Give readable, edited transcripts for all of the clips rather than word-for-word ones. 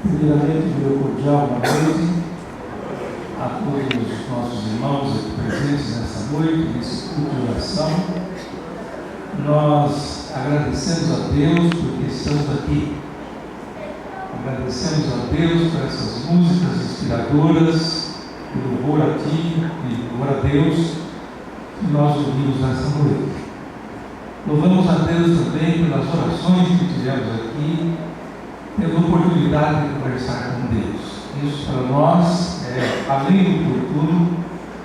Primeiramente, meu cordial boa noite a todos os nossos irmãos aqui presentes nessa noite, nesse culto de oração. Nós agradecemos a Deus porque estamos aqui. Agradecemos a Deus por essas músicas inspiradoras, pelo louvor a Ti e louvor a Deus que nós ouvimos nessa noite. Louvamos a Deus também pelas orações que tivemos aqui, pela oportunidade de conversar com Deus. Isso para nós é, além do oportuno,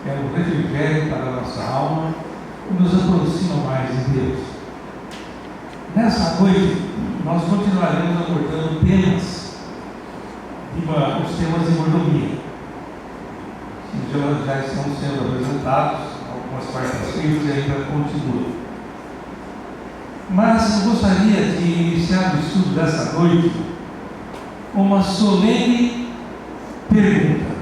é um refrigério para a nossa alma e nos aproxima mais de Deus. Nessa noite, nós continuaremos abordando temas, os temas de mordomia, que já estão sendo apresentados algumas quartas-feiras e ainda continuam. Mas eu gostaria de iniciar o estudo dessa noite com uma solene pergunta.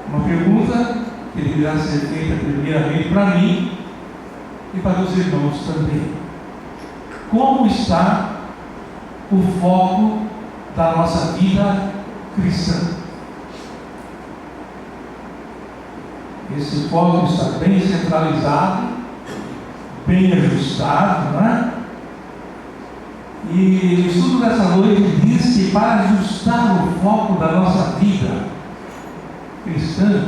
Uma pergunta que deverá ser feita primeiramente para mim e para os irmãos também. Como está o foco da nossa vida cristã? Esse foco está bem centralizado, bem ajustado, não é? E o estudo dessa noite diz que para ajustar o foco da nossa vida cristã,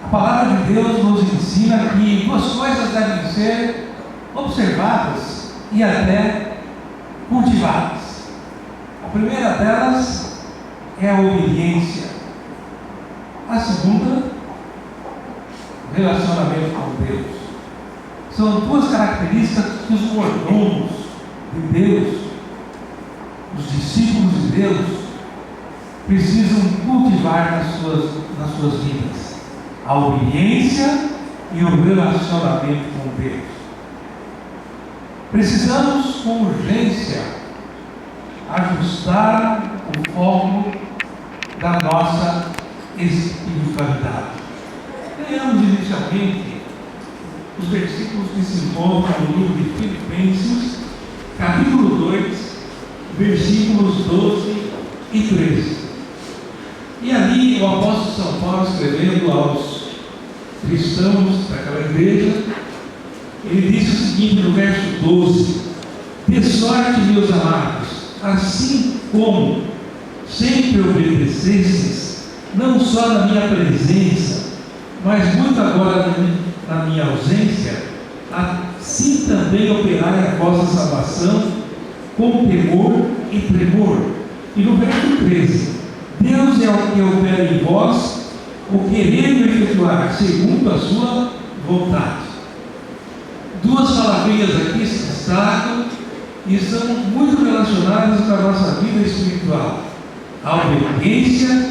a palavra de Deus nos ensina que duas coisas devem ser observadas e até cultivadas. A primeira delas é a obediência. A segunda, o relacionamento com Deus. São duas características que os mordomos de Deus, os discípulos de Deus, precisam cultivar nas suas vidas: a obediência e o relacionamento com Deus. Precisamos com urgência ajustar o foco da nossa espiritualidade. Leamos inicialmente os versículos que se encontram no livro de Filipenses, capítulo 2, versículos 12 e 13. E ali o apóstolo São Paulo, escrevendo aos cristãos daquela igreja, ele disse o seguinte no verso 12: de sorte, meus amados, assim como sempre obedecestes, não só na minha presença, mas muito agora na minha ausência, assim também operai a vossa salvação com temor e tremor. E no verso 13: Deus é o que opera em vós o querer e efetuar segundo a sua vontade. Duas palavrinhas aqui se destacam e são muito relacionadas com a nossa vida espiritual: a obediência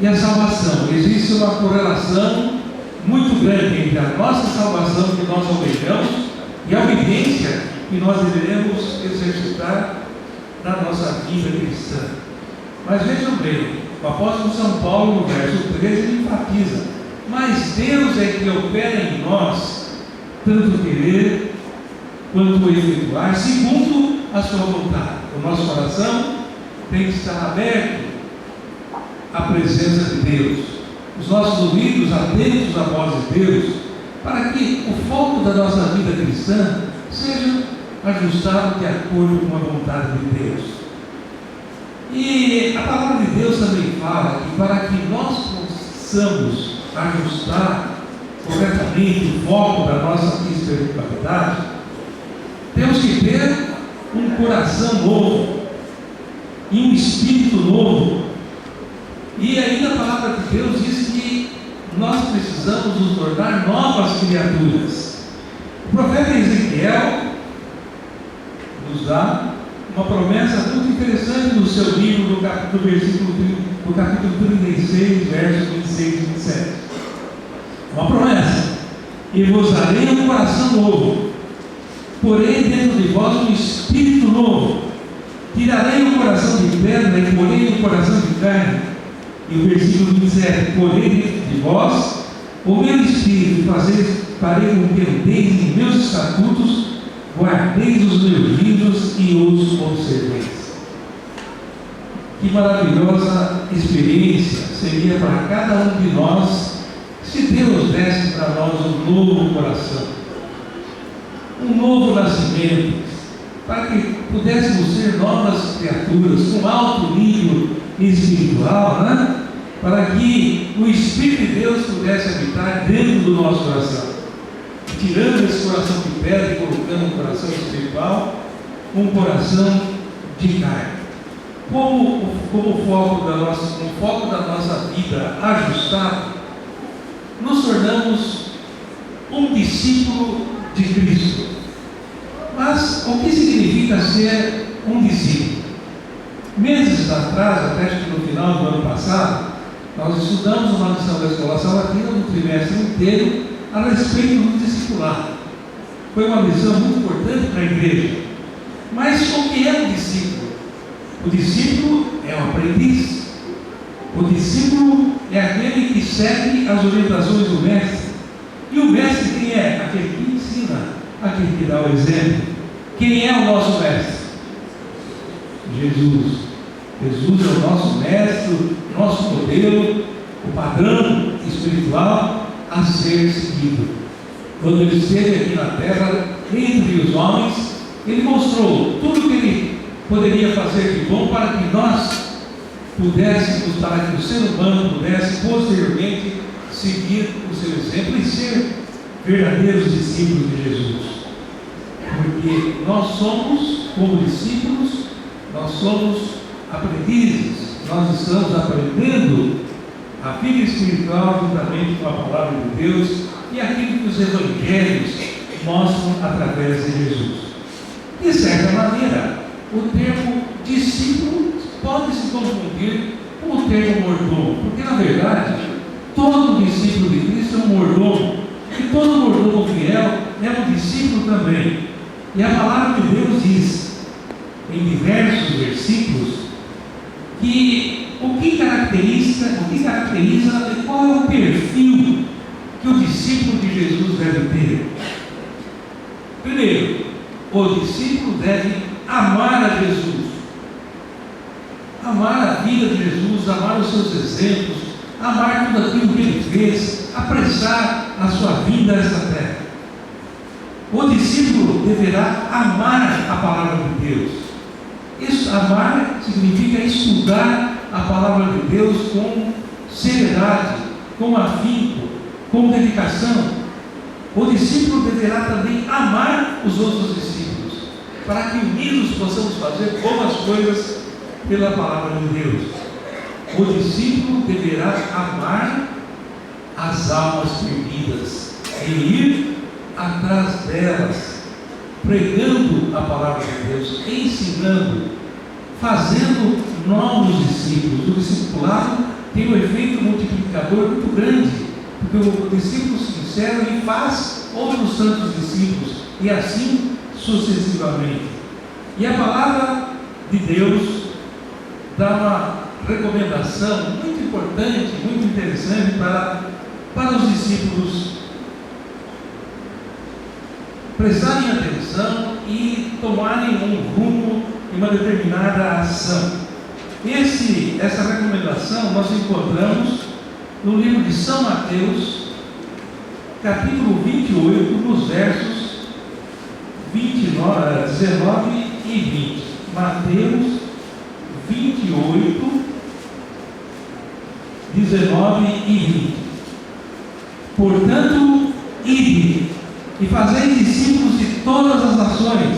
e a salvação. Existe uma correlação muito grande entre a nossa salvação que nós almejamos e a obediência que nós deveremos exercitar na nossa vida cristã. Mas vejam bem, o apóstolo São Paulo, no verso 13, enfatiza: mas Deus é que opera em nós tanto querer quanto efetuar segundo a sua vontade. O nosso coração tem que estar aberto à presença de Deus, os nossos ouvidos atentos à voz de Deus, para que o foco da nossa vida cristã seja ajustado de acordo com a vontade de Deus. E a palavra de Deus também fala que para que nós possamos ajustar corretamente o foco da nossa espiritualidade, temos que ter um coração novo e um espírito novo. E ainda a palavra de Deus diz que nós precisamos nos tornar novas criaturas. O profeta Ezequiel nos dá uma promessa muito interessante no seu livro, do capítulo 36, versos 26 e 27. Uma promessa: e vos darei um coração novo, porém dentro de vós um espírito novo. Tirarei o coração de pedra e porei o coração de carne. E o versículo 27: porém dentro de vós o meu espírito, farei com que andeis meus estatutos, guardeis os meus livros e os observeis. Que maravilhosa experiência seria para cada um de nós se Deus desse para nós um novo coração, um novo nascimento, para que pudéssemos ser novas criaturas com alto nível espiritual, né? Para que o Espírito de Deus pudesse habitar dentro do nosso coração, tirando esse coração de pedra e colocando um coração espiritual, um coração de carne. Como o foco da nossa vida ajustado, nos tornamos um discípulo de Cristo. Mas o que significa ser um discípulo? Meses atrás, até acho que no final do ano passado, nós estudamos uma lição da Escola Sabatina no trimestre inteiro a respeito do discipulado. Foi uma lição muito importante para a igreja. Mas o que é um discípulo? O discípulo é um aprendiz. O discípulo é aquele que segue as orientações do mestre. E o mestre quem é? Aquele que ensina, aquele que dá o exemplo. Quem é o nosso mestre? Jesus. Jesus é o nosso mestre, nosso modelo, o padrão espiritual a ser seguido. Quando ele esteve aqui na terra, entre os homens, ele mostrou tudo o que ele poderia fazer de bom para que nós pudéssemos, para que o ser humano pudesse posteriormente seguir o seu exemplo e ser verdadeiros discípulos de Jesus. Porque nós somos, como discípulos, nós somos aprendizes, nós estamos aprendendo a vida espiritual juntamente com a palavra de Deus e aquilo que os evangelhos mostram através de Jesus. De certa maneira, o termo discípulo pode se confundir com o termo mordomo, porque na verdade todo discípulo de Cristo é um mordomo, e todo mordomo fiel é um discípulo também. E a palavra de Deus diz em diversos versículos que o que caracteriza e qual é o perfil que o discípulo de Jesus deve ter. Primeiro, o discípulo deve amar a Jesus, amar a vida de Jesus, amar os seus exemplos, amar tudo aquilo que ele fez, apressar a sua vinda a esta terra. O discípulo deverá amar a palavra de Deus. Isso, amar significa estudar a palavra de Deus com seriedade, com afinco, com dedicação. O discípulo deverá também amar os outros discípulos, para que unidos possamos fazer boas coisas pela palavra de Deus. O discípulo deverá amar as almas perdidas e ir atrás delas, pregando a palavra de Deus, ensinando, fazendo novos discípulos. O discipulado tem um efeito multiplicador muito grande, porque o discípulo sincero ele faz outros santos discípulos, e assim sucessivamente. E a palavra de Deus dá uma recomendação muito importante, muito interessante para os discípulos prestarem atenção e tomarem um rumo em uma determinada ação. Essa recomendação nós encontramos no livro de São Mateus, capítulo 28, nos versos 19 e 20. Mateus 28, 19 e 20. Portanto, ide e fazei discípulos de todas as nações,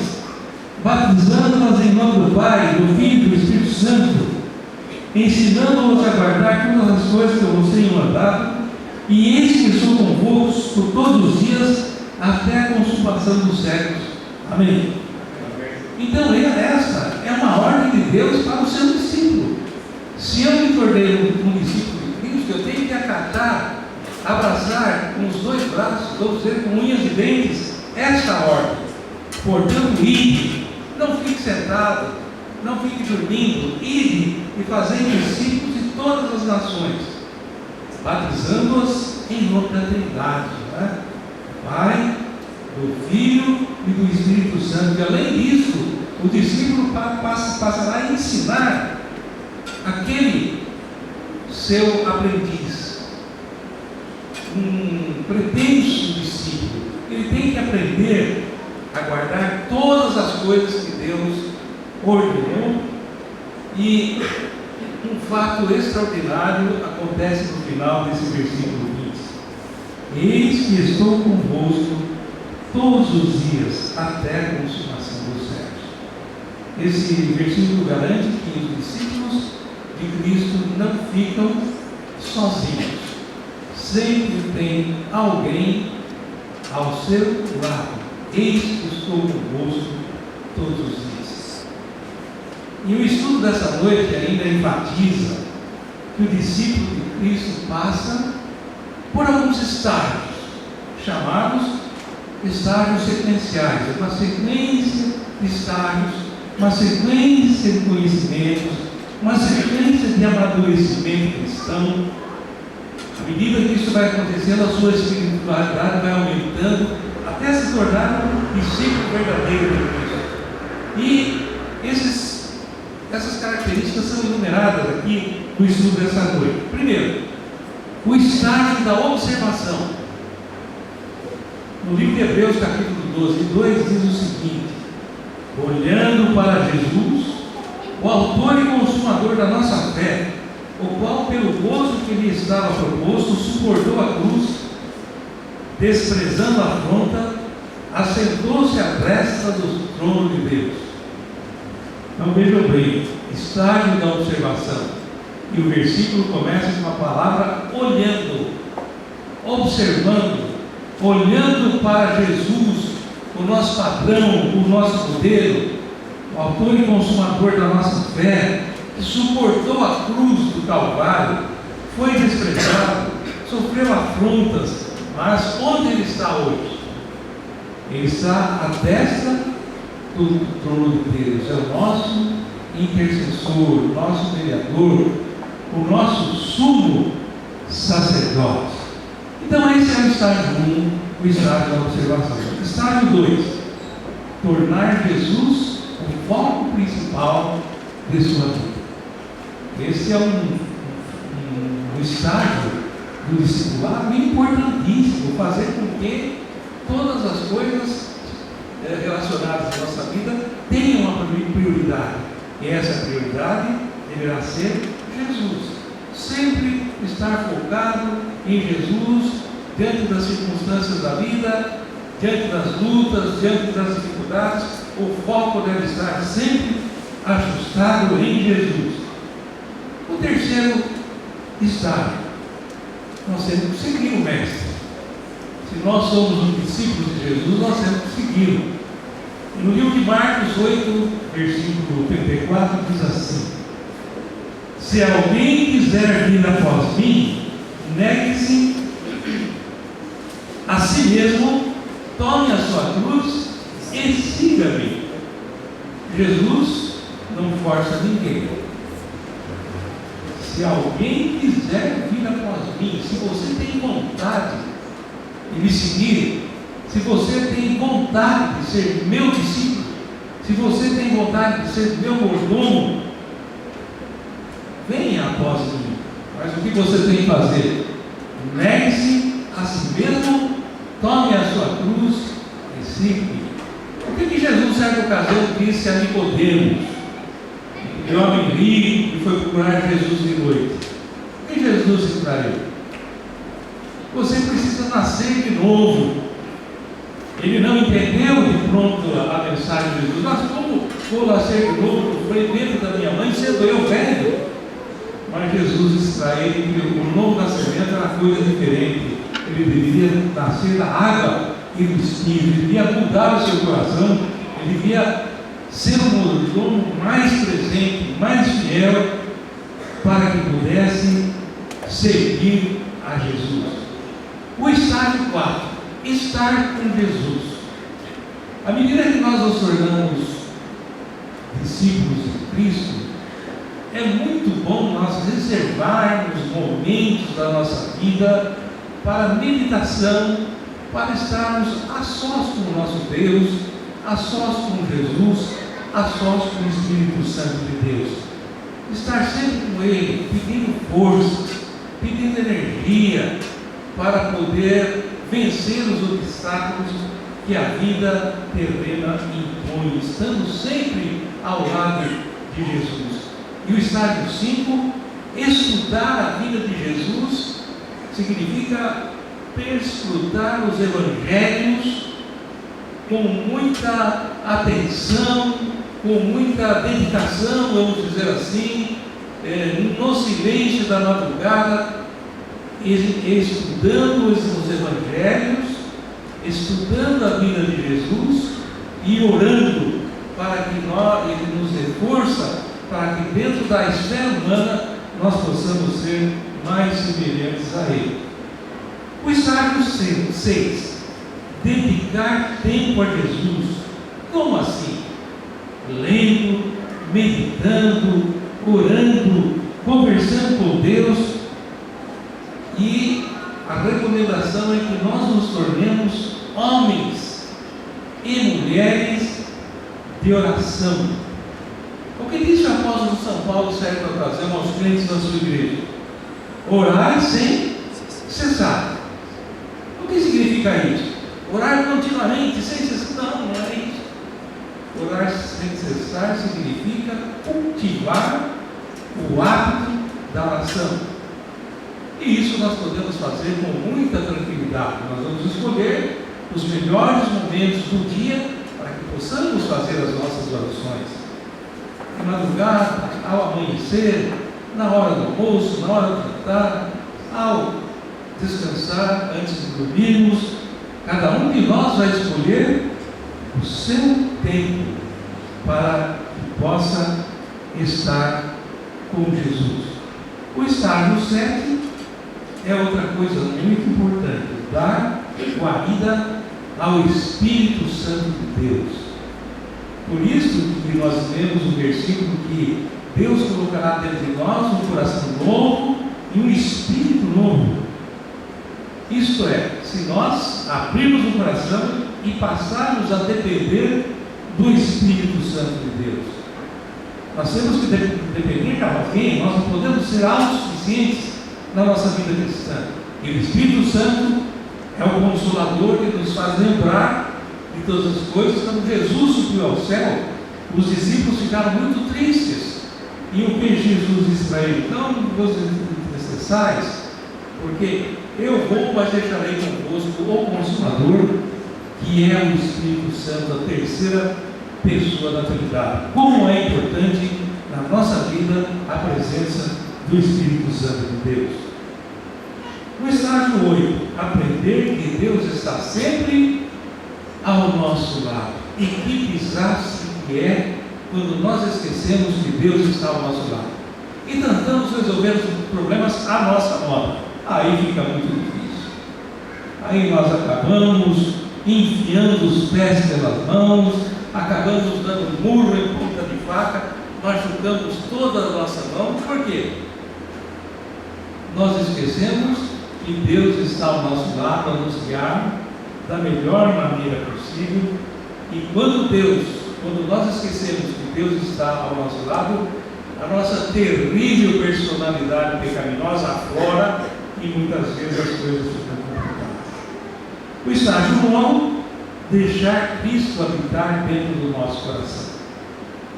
batizando-os em nome do Pai, do Filho e do Espírito Santo, ensinando-os a guardar todas as coisas que eu vos tenho mandado, e eis que sou convosco por todos os dias, até a consumação dos séculos. Amém. Então, essa é uma ordem de Deus para o seu discípulo. Se eu me tornei um discípulo de Cristo, eu tenho que acatar, abraçar com os dois braços, vou dizer, com unhas e dentes, esta ordem. Portanto, ide, não fique sentado, não fique dormindo, ide e fazei discípulos de todas as nações, batizando-os em nome da Trindade, né? Pai, do Filho e do Espírito Santo. E além disso, o discípulo passará a ensinar aquele seu aprendiz, um pretenso discípulo, ele tem que aprender a guardar todas as coisas que Deus ordenou. E um fato extraordinário acontece no final desse versículo 20: eis que estou convosco todos os dias até a consumação dos séculos. Esse versículo garante que os discípulos de Cristo não ficam sozinhos, sempre tem alguém ao seu lado. Eis que estou convosco todos os dias. E o estudo dessa noite ainda enfatiza que o discípulo de Cristo passa por alguns estágios, chamados estágios sequenciais. É uma sequência de estágios, uma sequência de conhecimentos, uma sequência de amadurecimento cristão. À medida que isso vai acontecendo, a sua espiritualidade vai aumentando até se tornar um discípulo verdadeiro de Cristo. E essas características são enumeradas aqui no estudo dessa noite. Primeiro, o estágio da observação. No livro de Hebreus, capítulo 12, 2, diz o seguinte: olhando para Jesus, o autor e consumador da nossa fé, o qual, pelo gozo que lhe estava proposto, suportou a cruz, desprezando a afronta, assentou-se à destra do trono de Deus. Então vejam bem, estágio da observação. E o versículo começa com a palavra olhando, observando, olhando para Jesus, o nosso padrão, o nosso modelo, o autor e consumador da nossa fé, que suportou a cruz do Calvário, foi desprezado, sofreu afrontas, mas onde ele está hoje? Ele está à destra do trono de Deus. É o nosso intercessor, o nosso mediador, o nosso sumo sacerdote. Então esse é o estágio 1, o estágio da observação. Estágio 2, tornar Jesus o foco principal de sua vida. Esse é um estágio do discipulado importantíssimo, fazer com que todas as coisas relacionadas à nossa vida tenham uma prioridade. E essa prioridade deverá ser Jesus. Sempre estar focado em Jesus, diante das circunstâncias da vida, diante das lutas, diante das dificuldades. O foco deve estar sempre ajustado em Jesus. O terceiro estágio, nós temos que seguir o Mestre. Se nós somos um discípulo de Jesus, nós temos que segui-lo. E no livro de Marcos 8, versículo 34, diz assim: se alguém quiser vir após mim, negue-se a si mesmo, tome a sua cruz e siga-me. Jesus não força ninguém. Se alguém quiser vir após mim, se você tem vontade de me seguir, se você tem vontade de ser meu discípulo, se você tem vontade de ser meu mordomo, venha após mim. Mas o que você tem que fazer? Negue-se a si mesmo, tome a sua cruz e siga-me. O que Jesus, certa ocasião, disse a Nicodemos, aquele homem rico que foi procurar Jesus de noite? O que Jesus disse para ele? Você precisa nascer de novo. Ele não entendeu de pronto a mensagem de Jesus. Mas como vou nascer de novo? Foi dentro da minha mãe, sendo eu velho. Mas Jesus disse para ele que o novo nascimento era coisa diferente. Ele deveria nascer da água e do Espírito. Ele devia mudar o seu coração. Ele devia ser um mordomo mais presente, mais fiel, para que pudesse seguir a Jesus. O estágio 4, estar com Jesus. À medida que nós nos tornamos discípulos de Cristo, é muito bom nós reservarmos momentos da nossa vida para meditação, para estarmos a sós com o nosso Deus, a sós com Jesus, a sós com o Espírito Santo de Deus. estar sempre com Ele, pedindo força, pedindo energia para poder vencer os obstáculos que a vida terrena impõe, estando sempre ao lado de Jesus. E o estágio 5, estudar a vida de Jesus, significa perscrutar os evangelhos com muita atenção, com muita dedicação, vamos dizer assim, no silêncio da madrugada, estudando os evangelhos, estudando a vida de Jesus e orando para que Ele nos dê força, para que dentro da esfera humana nós possamos ser mais semelhantes a Ele. O estágio 6, dedicar tempo a Jesus. Como assim? Lendo, meditando, orando, conversando com Deus. E a recomendação é que nós nos tornemos homens e mulheres de oração. O que disse o apóstolo São Paulo certa ocasião aos crentes da sua igreja? Orar sem cessar. O que significa isso? Orar continuamente, sem cessar? Não é isso. Orar sem cessar significa cultivar o hábito da oração. E isso nós podemos fazer com muita tranquilidade. Nós vamos escolher os melhores momentos do dia para que possamos fazer as nossas orações. Na madrugada, ao amanhecer, na hora do almoço, na hora do jantar, ao descansar, antes de dormirmos. Cada um de nós vai escolher o seu tempo para que possa estar com Jesus. O estágio 7 é outra coisa muito importante: dar guarida ao Espírito Santo de Deus. Por isso que nós lemos o versículo que Deus colocará dentro de nós um coração novo e um espírito novo. Isto é, se nós abrirmos o coração e passarmos a depender do Espírito Santo de Deus. Nós temos que depender de alguém, nós não podemos ser autossuficientes na nossa vida cristã. E o Espírito Santo é o Consolador que nos faz lembrar de todas as coisas. Quando Jesus subiu ao céu, os discípulos ficaram muito tristes. E o que Jesus disse para eles? Não vos necessários, porque eu vou, mas deixarei convosco o Consolador, que é o Espírito Santo, a terceira pessoa da Trindade. Como é importante na nossa vida a presença do Espírito Santo de Deus. No estágio 8, aprender que Deus está sempre ao nosso lado. E que desastre que é quando nós esquecemos que Deus está ao nosso lado e tentamos resolver os problemas à nossa moda. Aí fica muito difícil. Aí nós acabamos enfiando os pés pelas mãos, acabamos dando murro em ponta de faca, machucamos toda a nossa mão. Por quê? Nós esquecemos que Deus está ao nosso lado a nos guiar da melhor maneira possível. E quando nós esquecemos que Deus está ao nosso lado, a nossa terrível personalidade pecaminosa aflora e muitas vezes as coisas ficam complicadas. O estágio 9, deixar Cristo habitar dentro do nosso coração.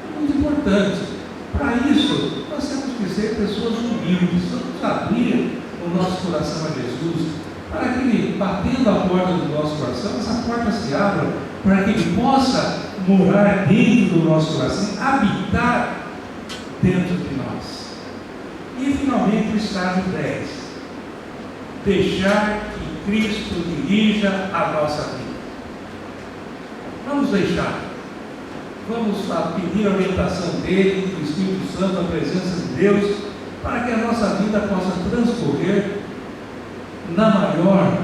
É muito importante. Para isso, nós temos que ser pessoas humildes, vamos abrir o nosso coração a Jesus, para que Ele, batendo a porta do nosso coração, essa porta se abra, para que Ele possa morar dentro do nosso coração, habitar dentro de nós. E finalmente o estágio 10, deixar que Cristo dirija a nossa vida. Vamos deixar, vamos pedir a orientação dEle, do Espírito Santo, a presença de Deus, para que a nossa vida possa transcorrer na maior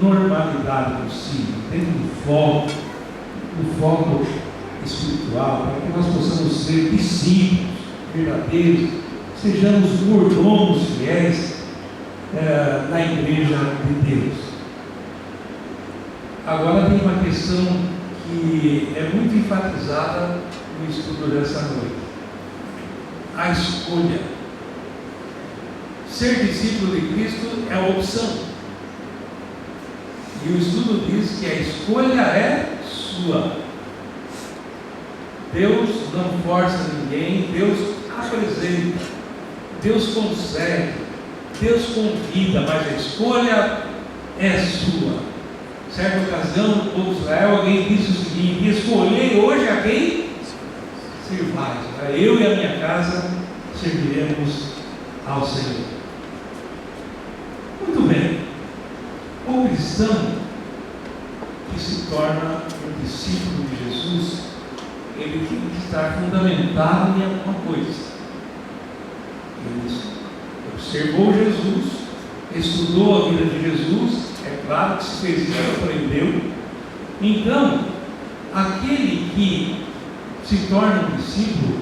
normalidade possível, dentro do foco espiritual, para que nós possamos ser discípulos verdadeiros, sejamos mordomos fiéis na igreja de Deus. Agora tem uma questão que é muito enfatizada no estudo dessa noite. a escolha. Ser discípulo de Cristo é a opção. E o estudo diz que a escolha é sua. Deus não força ninguém, Deus apresenta, Deus consegue, Deus convida, mas a escolha é sua. Certa ocasião, no povo de Israel, alguém disse o seguinte: escolhei hoje a quem servais. Eu e a minha casa serviremos ao Senhor. Muito bem. O cristão que se torna um discípulo de Jesus, ele tem que estar fundamentado em alguma coisa. Ele observou Jesus, estudou a vida de Jesus, é claro que se fez isso, aprendeu. Então, aquele que se torna um discípulo,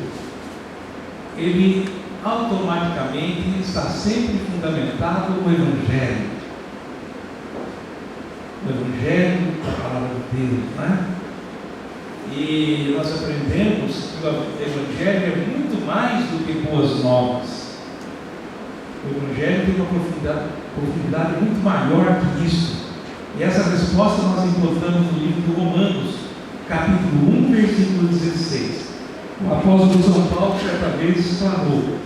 ele automaticamente está sempre fundamentado no Evangelho. O Evangelho da palavra de Deus, né? E nós aprendemos que o Evangelho é muito mais do que boas novas. O Evangelho tem uma profundidade muito maior que isso. E essa resposta nós encontramos no livro de Romanos, capítulo 1, versículo 16. O apóstolo São Paulo certa vez exclamou: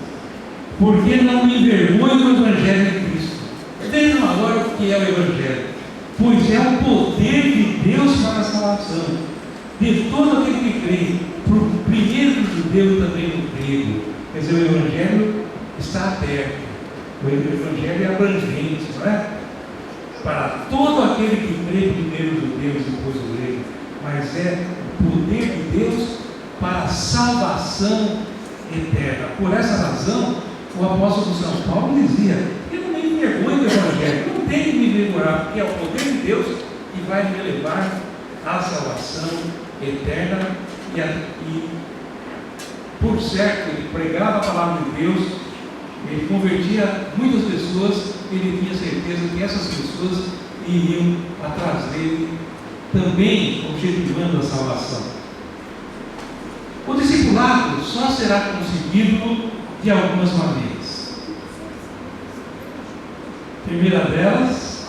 porque não me envergonho do Evangelho de Cristo. Entendam agora o que é o Evangelho. Pois é o poder de Deus para a salvação de todo aquele que crê, primeiro do judeu e também do grego. Quer dizer, o Evangelho está aberto, o Evangelho é abrangente, não é? Para todo aquele que crê, primeiro do judeu e depois do grego, mas é o poder de Deus para a salvação eterna. Por essa razão, o apóstolo São Paulo dizia: eu não me envergonho do Evangelho, não tenho que me envergonhar, porque é o poder de Deus que vai me levar à salvação eterna. E por certo, ele pregava a palavra de Deus, ele convertia muitas pessoas, ele tinha certeza que essas pessoas iriam atrás dele, também objetivando a salvação. O discipulado só será conseguido de algumas maneiras. A primeira delas,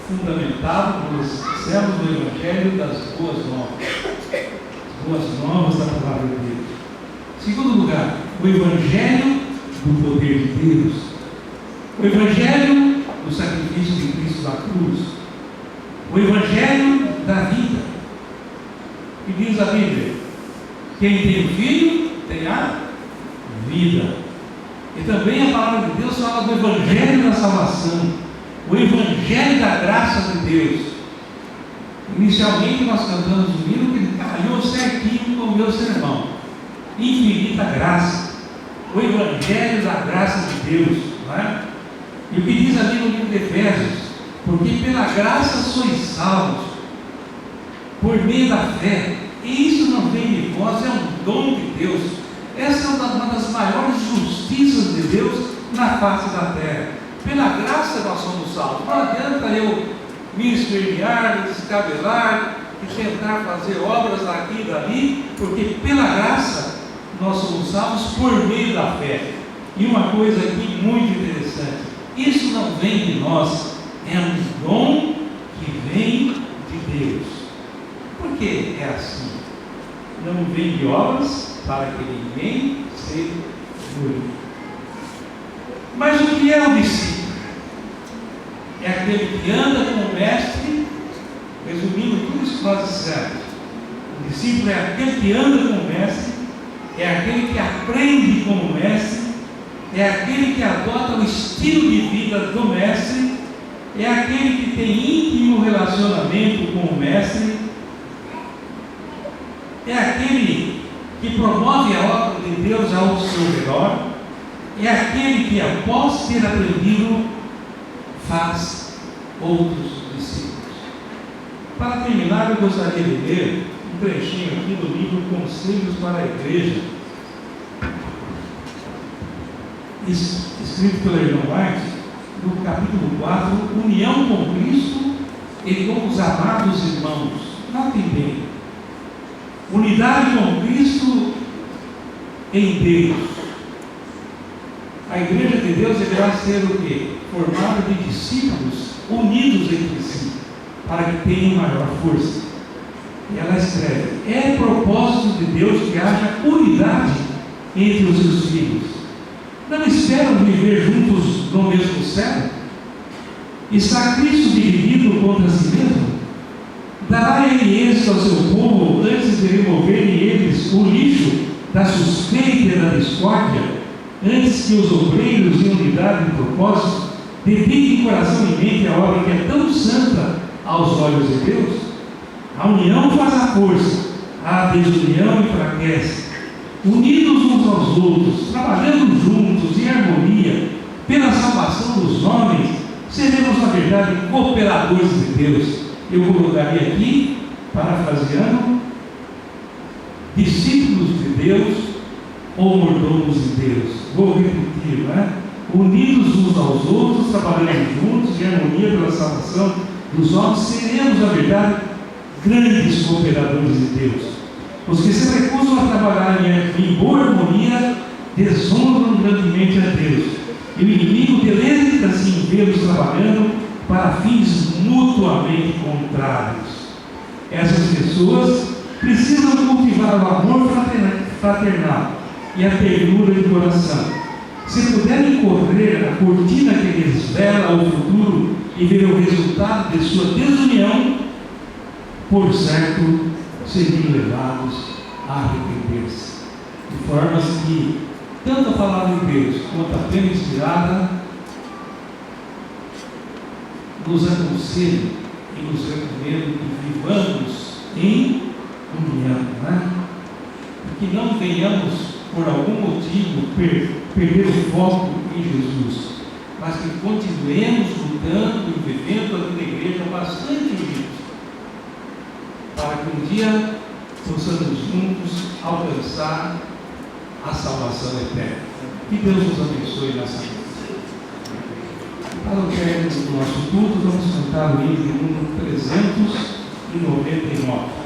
fundamentado, como dissemos, no Evangelho das Boas Novas. As Boas Novas da palavra de Deus. Segundo lugar, o Evangelho do poder de Deus. O Evangelho do sacrifício de Cristo na cruz. O Evangelho da vida. Que diz a Bíblia: quem tem filho tem a vida. E também a palavra de Deus fala do Evangelho da salvação, o Evangelho da graça de Deus. Inicialmente nós cantamos um hino que calhou certinho com o meu sermão: infinita graça, o Evangelho da graça de Deus, não é? E o que diz ali no livro de Efésios: porque pela graça sois salvos, por meio da fé, e isso não vem de vós, é um dom de Deus. Essa é uma das maiores justiças de Deus na face da terra. Pela graça nós somos salvos. Não adianta eu me esverdear, me descabelar e tentar fazer obras aqui e dali, porque pela graça nós somos salvos por meio da fé. E uma coisa aqui muito interessante: isso não vem de nós, é um dom que vem de Deus. Por que é assim? Não vem de obras para que ninguém se glorifique. Mas o que é o discípulo? É aquele que anda com o mestre, resumindo tudo isso que nós dissemos. O discípulo é aquele que anda com o mestre, é aquele que aprende com o mestre, é aquele que adota o estilo de vida do mestre, é aquele que tem íntimo relacionamento com o mestre, é aquele que promove a obra de Deus ao seu redor, é aquele que, após ter aprendido, faz outros discípulos. Para terminar, eu gostaria de ler um trechinho aqui do livro Conselhos para a Igreja, escrito pela irmã White, no capítulo 4, União com Cristo e com os amados irmãos. Notem bem: unidade com Cristo em Deus. A igreja de Deus deverá ser o quê? Formada de discípulos unidos entre si, para que tenham maior força. E ela escreve: é propósito de Deus que haja unidade entre os seus filhos. Não esperam viver juntos no mesmo céu? Está Cristo dividido contra si mesmo? Dará ele êxito ao seu povo antes de removerem eles o lixo da suspeita e da discórdia, antes que os obreiros em unidade de propósito dediquem coração e mente à obra que é tão santa aos olhos de Deus? A união faz a força, a desunião enfraquece. Unidos uns aos outros, trabalhando juntos em harmonia pela salvação dos homens, seremos na verdade cooperadores de Deus. Eu colocaria aqui, parafraseando, discípulos de Deus ou mordomos de Deus. Vou repetir, não é? Unidos uns aos outros, trabalhando juntos em harmonia pela salvação dos homens, seremos na verdade grandes cooperadores de Deus. Os que se recusam a trabalhar em boa harmonia desonram grandemente a Deus, e o inimigo deleita-se em vê-los trabalhando para fins mutuamente contrários. Essas pessoas precisam cultivar o amor fraternal e a ternura de coração. Se puderem correr a cortina que lhes vela ao futuro e ver o resultado de sua desunião, por certo seriam levados a arrepender-se. De formas que tanto a palavra de Deus quanto a pena inspirada nos aconselha e nos recomenda que vivamos em união, né? E que não venhamos, por algum motivo, perder o foco em Jesus, mas que continuemos lutando e vivendo aqui na igreja bastante unidos, para que um dia possamos juntos alcançar a salvação eterna. Que Deus nos abençoe nessa noite. Para o término do nosso culto, vamos cantar o hino número 399.